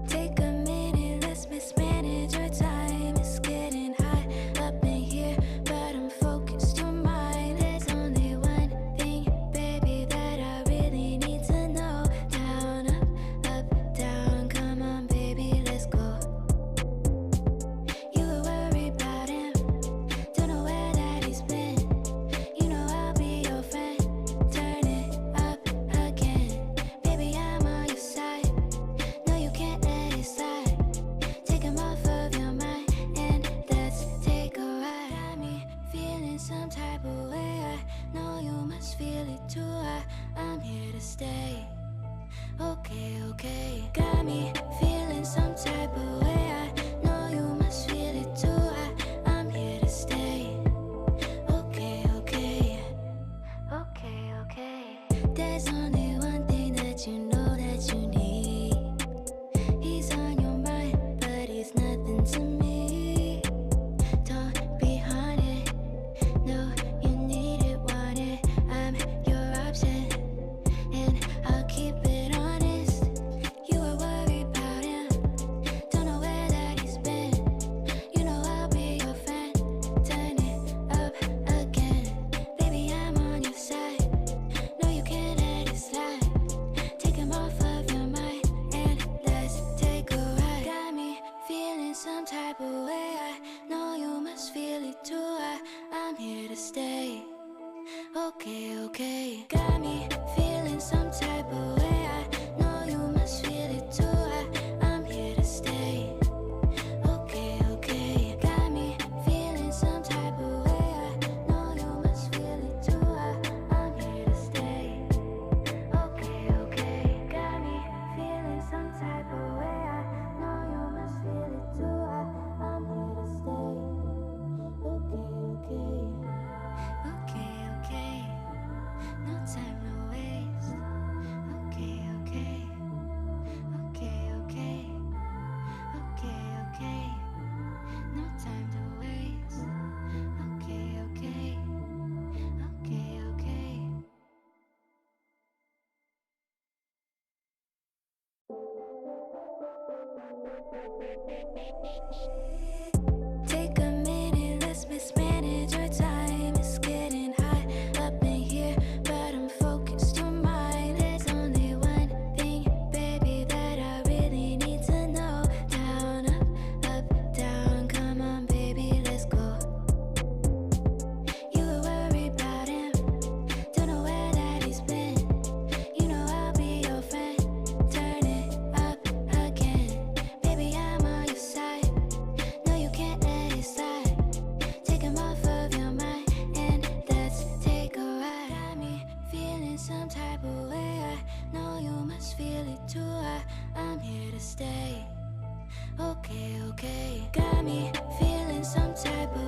Take a minute, let's mismanage our time. It's getting hot up in here, but I'm focused on mine. There's only one thing, baby, that I really need to know. Down, up, down, come on, baby, let's go. You were worried about him, don't know where that he's been. You know I'll be your friend. Turn it up again, baby, I'm on your side. No, you can't let it slide. Take him off of your mind and let's take a ride. Got me feeling some type of way. I know you must feel it too. I'm here to stay. Okay, okay. Got me feeling some type of way. I know you must feel it too. I'm here to stay. Okay, okay. Okay, okay. There's only one thing that you know that you need. He's on your mind, but he's nothing to me. Don't be haunted. No, you need it, want it. I'm your option, and I'll keep it honest. You were worried about him, don't know where that he's been. You know I'll be your friend. Turn it up again, baby, I'm on your side. No, you can't let it slide. Take him off of your mind and let's take a ride. Got me feeling some type of way. I know you must feel it too. I'm here to stay. Okay, okay. Got me feeling some type of way. I know you must feel it too. I'm here to stay. Okay, okay. Got me feeling some type of way. I know you must feel it too. I'm here to stay. Okay, okay. Got me feeling some type of way. I know you must feel it too. I'm here to stay. Okay, okay. Okay, okay. No time, no waste. Okay, okay. Okay, okay. Okay, okay. No time to waste. Okay, okay. Okay, okay. Take a minute, let's mismanage our time. It's getting hot up in here, but I'm focused on mine. There's only one thing, baby, that I really need to know. Down, up, down, come on, baby, let's go. You were worried about him, don't know where that he's been. You know I'll be your friend. Turn it up again, baby, I'm on your side. No, you can't let it slide. Take him off of your mind and let's take a ride. Got me feeling some type of way. I know you must feel it too. I'm here to stay. Okay, okay. Got me feeling some type of